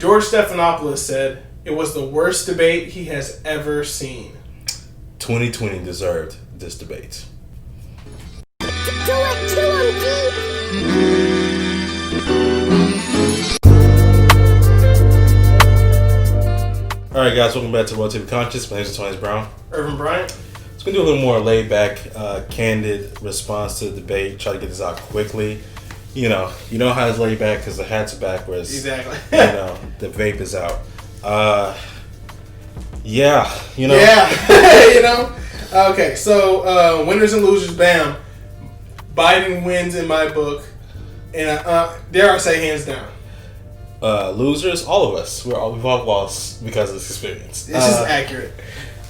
George Stephanopoulos said it was the worst debate he has ever seen. 2020 deserved this debate. All right, guys, welcome back to Relatively Conscious. My name is Tony Brown. Irvin Bryant. It's going to do a little more laid back, candid response to the debate. Try to get this out quickly. You know how it's laid back because the hats are backwards. Exactly. The vape is out. Yeah. Okay, so winners and losers, bam. Biden wins in my book, and dare I say, hands down. Losers, all of us. We've all lost because of this experience. This is accurate.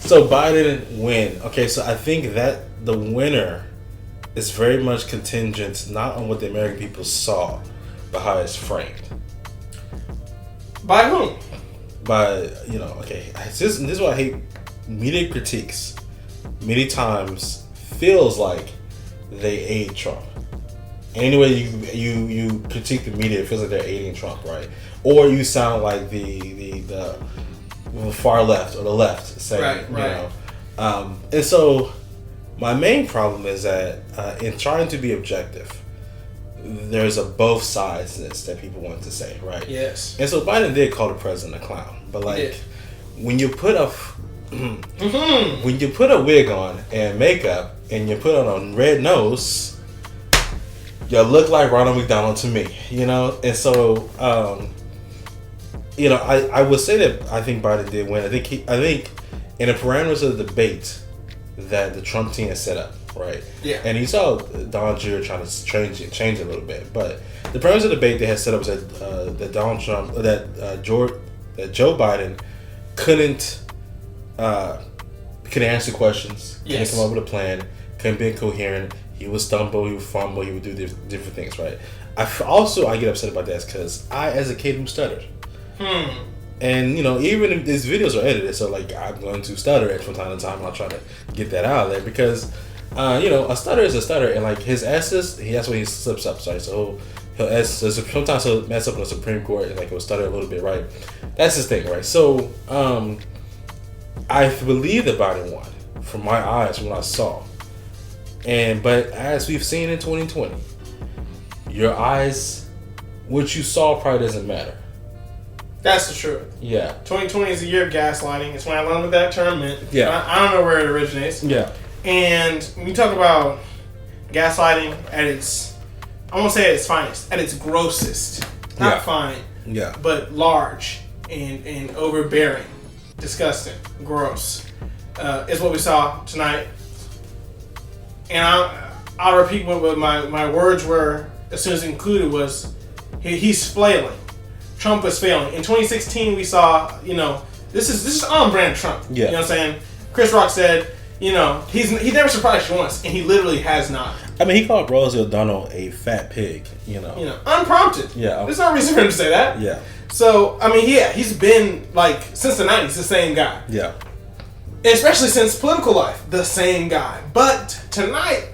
So Biden win. Okay, so I think that the winner is very much contingent not on what the American people saw, but how it's framed. By whom? This is why I hate media critiques. Many times feels like they aid Trump. Any way you critique the media, it feels like they're aiding Trump, right? Or you sound like the far left or the left saying, right. And so my main problem is that in trying to be objective, there's a both sides to this that people want to say, right? Yes. And so Biden did call the president a clown, but when you put a when you put a wig on and makeup and you put on a red nose, you look like Ronald McDonald to me, And so, I would say that I think Biden did win. I think in the parameters of the debate that the Trump team has set up, right? Yeah. And you saw Donald Jr. trying to change it a little bit, but the parameters of the debate they had set up was that Donald Trump, that Joe Biden couldn't answer questions, couldn't come up with a plan, couldn't be coherent. He would stumble, he would fumble, he would do different things, right? I get upset about that because I, as a kid, who stuttered. And, even if these videos are edited, so, I'm going to stutter from time to time, and I'll try to get that out of there because, a stutter is a stutter, and, his S's, that's when he slips up, sorry, so sometimes he'll mess up in the Supreme Court, and, he'll stutter a little bit, right? That's his thing, right? So, I believe that Biden won, from my eyes, from what I saw. But as we've seen in 2020, your eyes, what you saw probably doesn't matter. That's the truth. Yeah. 2020 is a year of gaslighting. It's when I learned what that term meant. Yeah. I don't know where it originates. Yeah. And when you talk about gaslighting at its, I won't say at its finest, at its grossest. Not fine. Yeah. But large and overbearing, disgusting, gross, is what we saw tonight. And I'll repeat what my words were as soon as included was he's flailing. Trump was failing. In 2016 we saw, this is on brand Trump. Yeah. You know what I'm saying? Chris Rock said, he's never surprised you once, and he literally has not. I mean, he called Rosie O'Donnell a fat pig, unprompted. Yeah. There's no reason for him to say that. Yeah. So, I mean, he's been since the 90s, the same guy. Yeah. Especially since political life, the same guy. But tonight,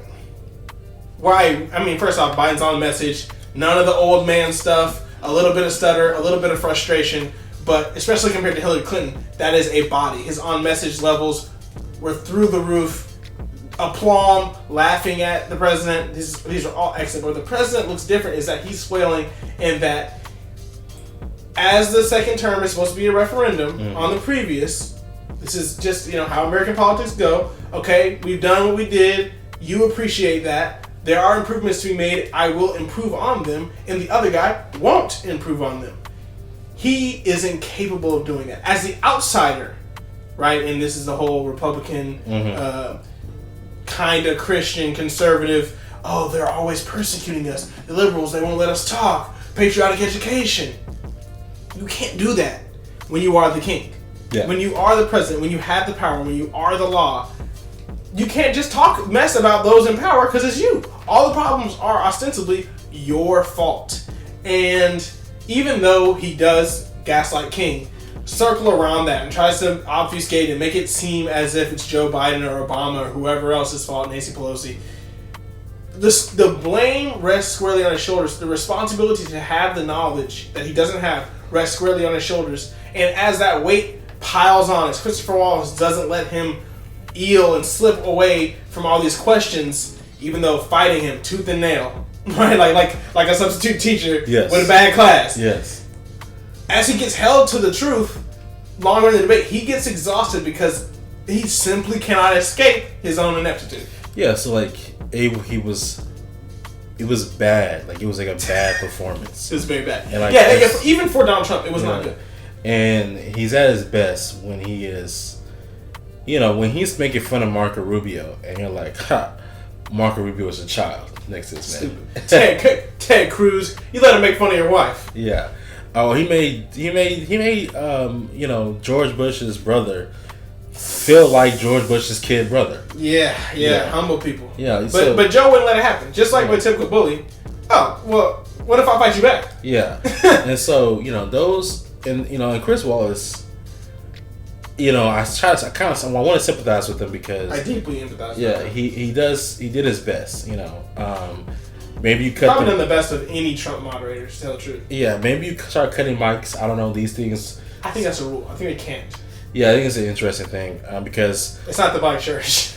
first off, Biden's on message. None of the old man stuff. A little bit of stutter, a little bit of frustration. But especially compared to Hillary Clinton, that is a body. His on message levels were through the roof. Aplomb, laughing at the president. These are all excellent. But the president looks different is that he's flailing in that as the second term is supposed to be a referendum on the previous. This is just, how American politics go. Okay, we've done what we did. You appreciate that. There are improvements to be made. I will improve on them. And the other guy won't improve on them. He is incapable of doing that. As the outsider, right? And this is the whole Republican, kind of Christian, conservative. Oh, they're always persecuting us. The liberals, they won't let us talk. Patriotic education. You can't do that when you are the king. Yeah. When you are the president, when you have the power, when you are the law, you can't just talk mess about those in power because it's you. All the problems are ostensibly your fault. And even though he does gaslight King, circle around that and tries to obfuscate and make it seem as if it's Joe Biden or Obama or whoever else's fault, Nancy Pelosi. The blame rests squarely on his shoulders. The responsibility to have the knowledge that he doesn't have rests squarely on his shoulders. And as that weight piles on, as Christopher Wallace doesn't let him eel and slip away from all these questions, even though fighting him tooth and nail, right? Like a substitute teacher with a bad class. Yes. As he gets held to the truth, longer in the debate, he gets exhausted because he simply cannot escape his own ineptitude. Yeah, so like it was bad. Like it was like a bad performance. It was very bad. And like, even for Donald Trump, it was not good. And he's at his best when he is, when he's making fun of Marco Rubio, and you're like, ha, Marco Rubio is a child next to this man. Ted Cruz, you let him make fun of your wife. Yeah. Oh, he made George Bush's brother feel like George Bush's kid brother. Yeah, humble people. Yeah, but Joe wouldn't let it happen. Just like with typical bully. Oh, well, what if I fight you back? Yeah. And so, those, and Chris Wallace, I want to sympathize with him because I deeply empathize. Yeah, he did his best. Maybe you cut. Probably done the best of any Trump moderators, to tell the truth. Yeah, maybe you start cutting mics. I don't know these things. I think that's a rule. I think they can't. Yeah, I think it's an interesting thing because it's not the black church.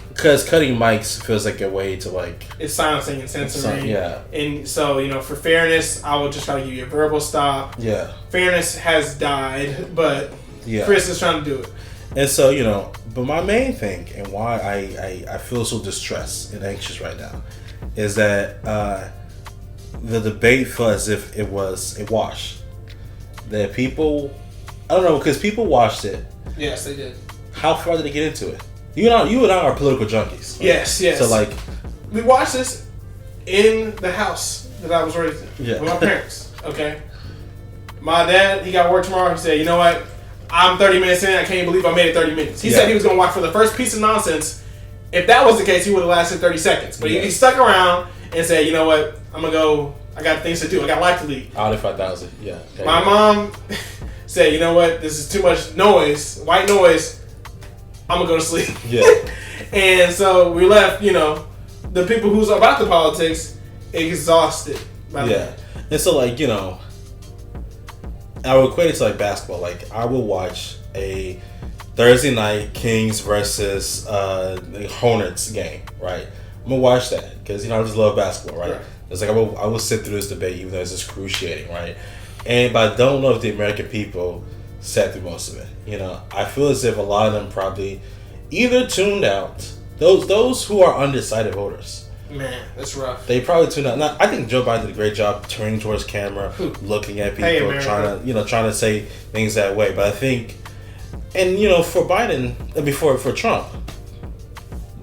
Because cutting mics feels like a way to like. It's silencing and censoring. Yeah. And so for fairness, I will just try to give you a verbal stop. Yeah. Fairness has died, but Chris is trying to do it. And so but my main thing and why I feel so distressed and anxious right now is that the debate felt as if it was a wash. That people, I don't know, because people watched it. Yes, they did. How far did they get into it? You and I are political junkies. Right? Yes. So we watched this in the house that I was raised in with my parents. Okay. My dad, he got work tomorrow. He said, "You know what? I'm 30 minutes in. I can't believe I made it 30 minutes." He said he was going to watch for the first piece of nonsense. If that was the case, he would have lasted 30 seconds. But he stuck around and said, "You know what? I'm going to go. I got things to do. I got life to lead." Out of 5,000. Yeah. My mom said, "You know what? This is too much noise, white noise. I'm going to go to sleep." Yeah. And so we left, the people who's about the politics exhausted. And so I would equate it to basketball. I will watch a Thursday night Kings versus the Hornets game, right? I'm gonna watch that because I just love basketball, right? It's I will sit through this debate even though it's excruciating, right? But I don't know if the American people sat through most of it. I feel as if a lot of them probably either tuned out. Those who are undecided voters. Man, that's rough. They probably tuned out. Now, I think Joe Biden did a great job turning towards camera, looking at people, trying to say things that way. But I think, and for Biden, for Trump,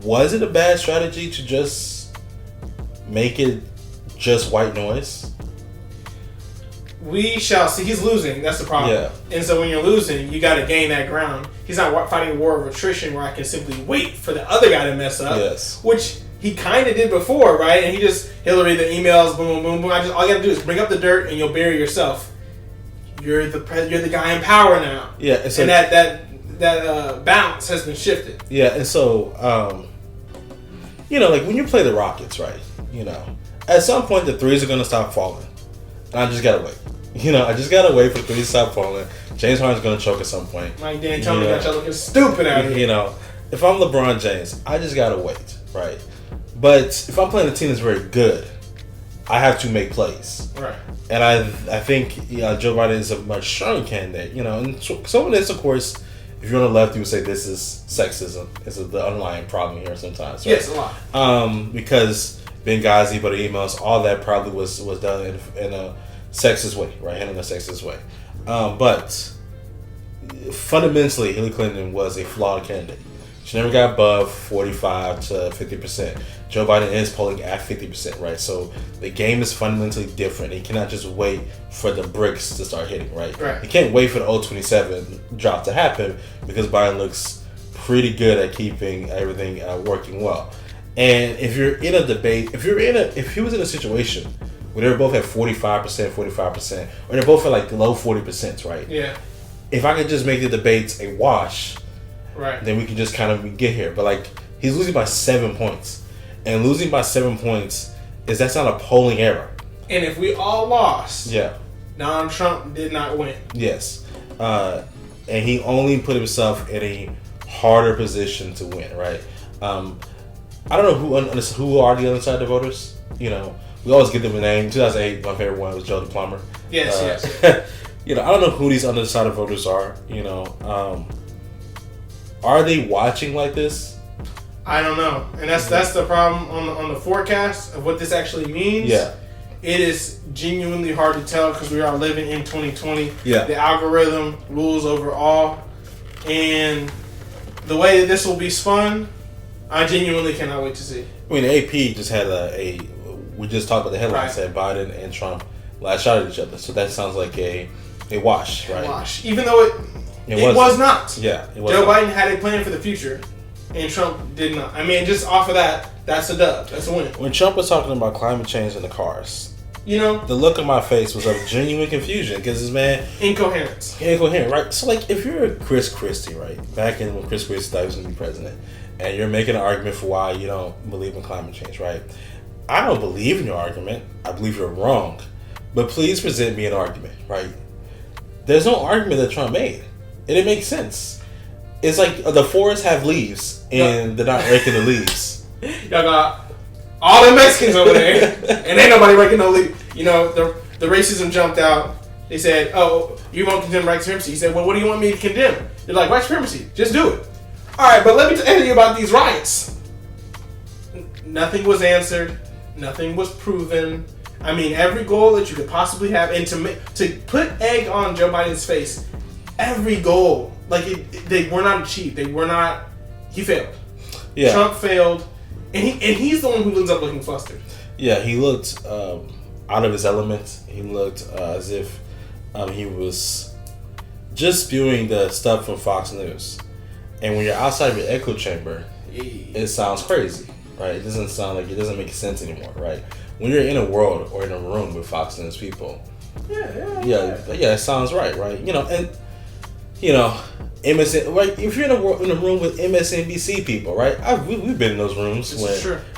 was it a bad strategy to just make it just white noise? We shall see. He's losing. That's the problem. Yeah. And so when you're losing, you got to gain that ground. He's not fighting a war of attrition where I can simply wait for the other guy to mess up. Yes. Which he kind of did before, right? And Hillary, the emails, boom, boom, boom. All you got to do is bring up the dirt and you'll bury yourself. You're the guy in power now. Yeah. And that balance has been shifted. Yeah. And so, when you play the Rockets, right? At some point the threes are going to stop falling. And I just got to wait. I just got to wait for the threes to stop falling. James Harden's going to choke at some point. Mike D'Antoni got you looking stupid out here. If I'm LeBron James, I just got to wait, right? But if I'm playing a team that's very good, I have to make plays. Right. And I think Joe Biden is a much stronger candidate. And some of this, of course, if you're on the left, you would say this is sexism. It's the underlying problem here sometimes. Right? Yes, a lot. Because Benghazi, but the emails, all that probably was done in a sexist way, right? Handled in a sexist way. But fundamentally, Hillary Clinton was a flawed candidate. She never got above 45 to 50%. Joe Biden is polling at 50%, right? So the game is fundamentally different. He cannot just wait for the bricks to start hitting, right? He can't wait for the 027 drop to happen because Biden looks pretty good at keeping everything working well. And if you're in a debate, if he was in a situation where they were both at 45%, or they're both at low 40%, right? Yeah. If I could just make the debates a wash, right, then we can just kind of get here. But he's losing by 7 points, and losing by 7 points that's not a polling error. And if we all lost, yeah, Donald Trump did not win. Yes. And he only put himself in a harder position to win, right? I don't know who are the undecided voters. You know, we always give them a name. 2008, my favorite one was Joe the Plumber. Yes. You know, I don't know who these undecided voters are. You know, are they watching like this? I don't know, and that's the problem on the forecast of what this actually means. Yeah, it is genuinely hard to tell because we are living in 2020. Yeah, the algorithm rules over all, and the way that this will be spun, I genuinely cannot wait to see. I mean, the AP just had we just talked about the headline, right. Said Biden and Trump last shot at each other, so that sounds like a wash, right? Wash, even though it was not. Yeah, it was Joe not. Biden had a plan for the future, and Trump did not. I mean, just off of that, that's a dub. That's a win. When Trump was talking about climate change in the cars, you know, the look on my face was of genuine confusion because this man incoherent, right? So, like, if you're Chris Christie, right, back in when Chris Christie thought he was going to be president, and you're making an argument for why you don't believe in climate change, right? I don't believe in your argument. I believe you're wrong, but please present me an argument, right? There's no argument that Trump made. It didn't make sense. It's like the forests have leaves, and they're not raking the leaves. Y'all got all the Mexicans over there, and ain't nobody raking no leaves. You know, the racism jumped out. They said, "Oh, you won't condemn white supremacy." He said, "Well, what do you want me to condemn?" They're like, "White supremacy. Just do it." All right, but let me tell you about these riots. Nothing was answered. Nothing was proven. I mean, every goal that you could possibly have, and to put egg on Joe Biden's face, every goal, like they were not achieved. They were not. He failed. Yeah. Trump failed, and he's the one who ends up looking flustered. Yeah, he looked out of his element. He looked as if he was just spewing the stuff from Fox News. And when you're outside of your echo chamber, it sounds crazy, right? It doesn't sound like it doesn't make sense anymore, right? When you're in a world or in a room with Fox News people, yeah, it sounds right? You know, and you know, MSN, right? If you're in a room with MSNBC people, right? We've been in those rooms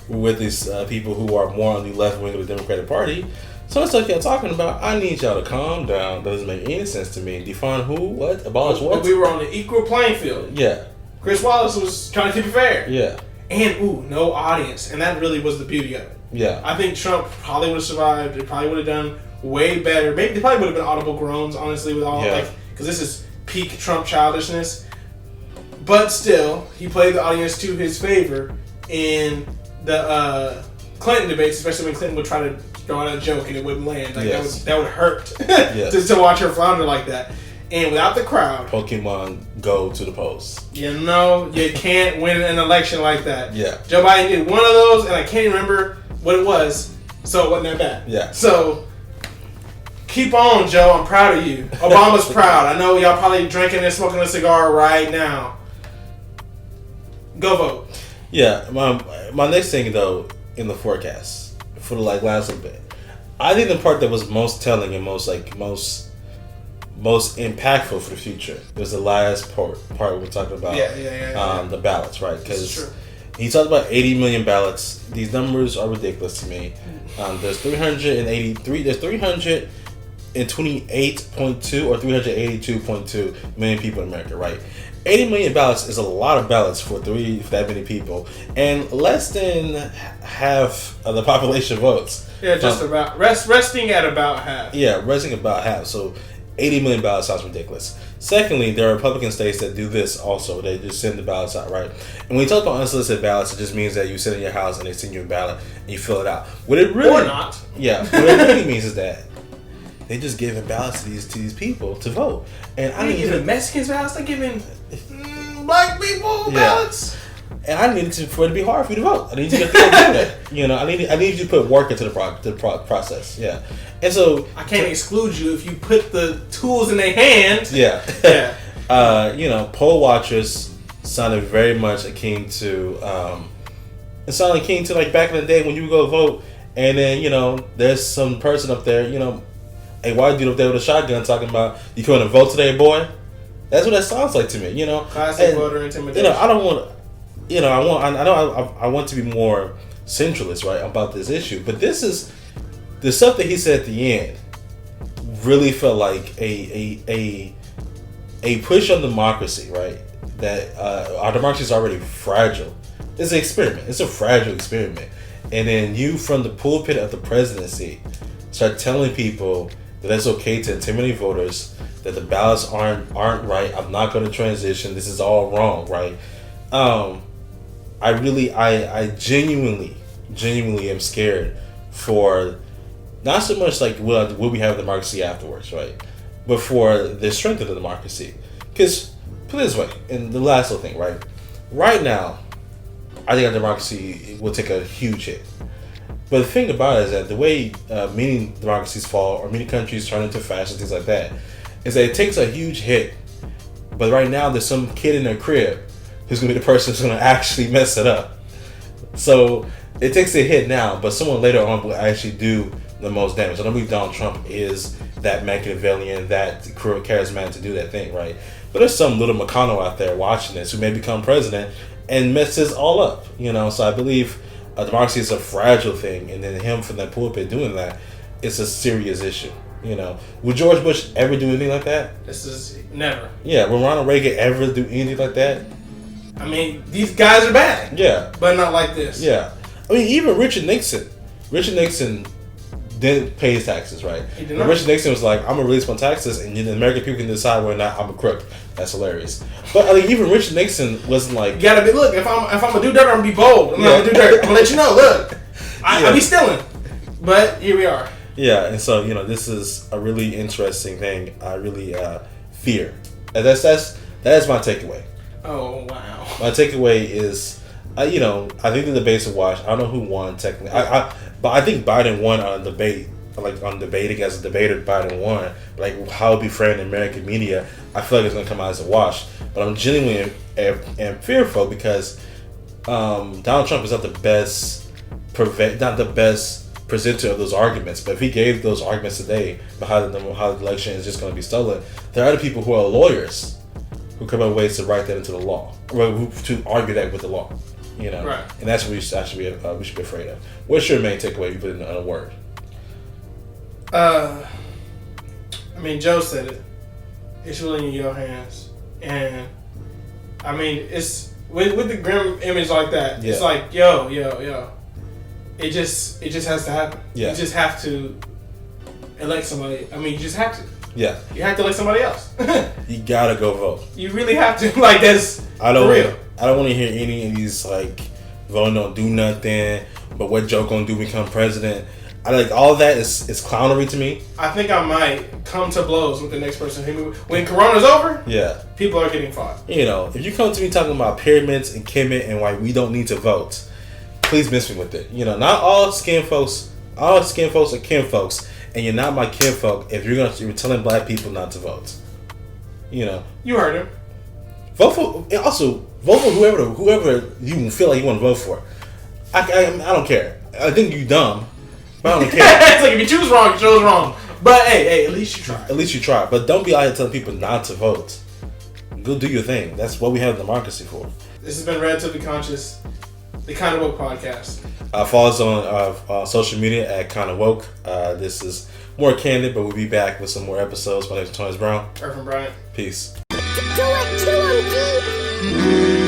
with these people who are more on the left wing of the Democratic Party. So it's like y'all talking about. I need y'all to calm down. Doesn't make any sense to me. Define who, what, abolish what. But we were on the equal playing field. Yeah. Chris Wallace was trying to keep it fair. Yeah. And no audience, and that really was the beauty of it. Yeah. I think Trump probably would have survived. They probably would have done way better. Maybe they probably would have been audible groans, honestly, with all because this is peak Trump childishness. But still, he played the audience to his favor in the Clinton debates, especially when Clinton would try to throw out a joke and it wouldn't land. Like that would hurt to watch her flounder like that. And without the crowd, Pokemon Go to the polls. You know, you can't win an election like that. Yeah. Joe Biden did one of those, and I can't even remember what it was, so it wasn't that bad. Yeah. So, keep on, Joe. I'm proud of you. Obama's proud. I know y'all probably drinking and smoking a cigar right now. Go vote. Yeah. My next thing, though, in the forecast, for the last little bit, I think the part that was most telling and most impactful for the future was the last part we're talking about. The ballots, right? Because he talked about 80 million ballots. These numbers are ridiculous to me. There's 328.2 or 382.2 million people in America, right? 80 million ballots is a lot of ballots for that many people, and less than half of the population votes. Yeah, just about resting at about half. Yeah, resting about half. So 80 million ballots sounds ridiculous. Secondly, there are Republican states that do this also. They just send the ballots out, right? And when you talk about unsolicited ballots, it just means that you sit in your house and they send you a ballot and you fill it out. What it really or not. Yeah, what it really means is that they just giving ballots to these people to vote. And I ain't giving Mexicans ballots. They're giving black people ballots. And I need for it to be hard for you to vote. I need you to do that. You know, I need you to put work into the process. Yeah, and so I can't exclude you if you put the tools in their hands. Yeah. You know, poll watchers sounded very much akin to like back in the day when you would go vote, and then you know there's some person up there, you know, a white dude up there with a shotgun talking about you coming to vote today, boy. That's what that sounds like to me. You know, classic voter intimidation. You know, I don't want. You know, I want to be more centralist, right, about this issue. But this is the stuff that he said at the end really felt like a push on democracy, right? That our democracy is already fragile. It's an experiment. It's a fragile experiment. And then you, from the pulpit of the presidency, start telling people that it's okay to intimidate voters, that the ballots aren't right. I'm not going to transition. This is all wrong, right? I genuinely am scared for not so much like will we have democracy afterwards, right? But for the strength of the democracy. Because, put it this way, and the last little thing, right? Right now, I think our democracy will take a huge hit. But the thing about it is that the way many democracies fall, or many countries turn into fascist, things like that, is that it takes a huge hit. But right now, there's some kid in their crib who's going to be the person who's going to actually mess it up. So it takes a hit now, but someone later on will actually do the most damage. I don't believe Donald Trump is that Machiavellian, that charismatic to do that thing, right? But there's some little McConnell out there watching this who may become president and mess this all up, So I believe democracy is a fragile thing, and then him from that pulpit doing that, it's a serious issue. Would George Bush ever do anything like that? This is never. Yeah, would Ronald Reagan ever do anything like that? I mean, these guys are bad. Yeah. But not like this. Yeah. I mean, even Richard Nixon didn't pay his taxes, right? He did not. Richard Nixon was like, I'm going to release my taxes, and the American people can decide whether or not I'm a crook. That's hilarious. But, I mean, even Richard Nixon wasn't like... You gotta be, look, if I'm going to do dirt, I'm going to be bold. I'm not going to do dirt. I'm going to let you know, look. I'll be stealing. But here we are. Yeah, and so, this is a really interesting thing. I really fear. And that's my takeaway. Oh, wow. My takeaway is, I think the debates are watched. I don't know who won technically. But I think Biden won on a debate, like on debating as a debater. Biden won. Like how it be framed in American media, I feel like it's gonna come out as a wash. But I'm genuinely am fearful because Donald Trump is not the best presenter of those arguments. But if he gave those arguments today about how the election is just going to be stolen, there are other people who are lawyers who come up with ways to write that into the law, or to argue that with the law. Right. And that's what we should be afraid of. What's your main takeaway? You put it in a word. I mean, Joe said it. It's really in your hands, and I mean, it's with the grim image like that. Yeah. It's like, yo. It just has to happen. Yeah. You just have to elect somebody. I mean, you just have to. Yeah. You have to elect somebody else. You gotta go vote. You really have to. Like, that's for real. I don't want to hear any of these like voting don't do nothing, but what Joe gonna do become president. All that is clownery to me. I think I might come to blows with the next person. When Corona's over, people are getting fought. If you come to me talking about pyramids and Kemet and why we don't need to vote, please miss me with it. Not all skin folks are kin folks, and you're not my kin folk if you're telling black people not to vote. You heard him. Vote for whoever you feel like you want to vote for. I don't care. I think you dumb, but I don't care. It's like if you choose wrong, you chose wrong. But hey, at least you try. At least you try. But don't be out here telling people not to vote. Go do your thing. That's what we have democracy for. This has been Relatively Conscious, the Kind of Woke podcast. Follow us on social media at Kind of Woke. This is more candid, but we'll be back with some more episodes. My name is Tony Brown. Irvin Bryant. Peace. Do it to him,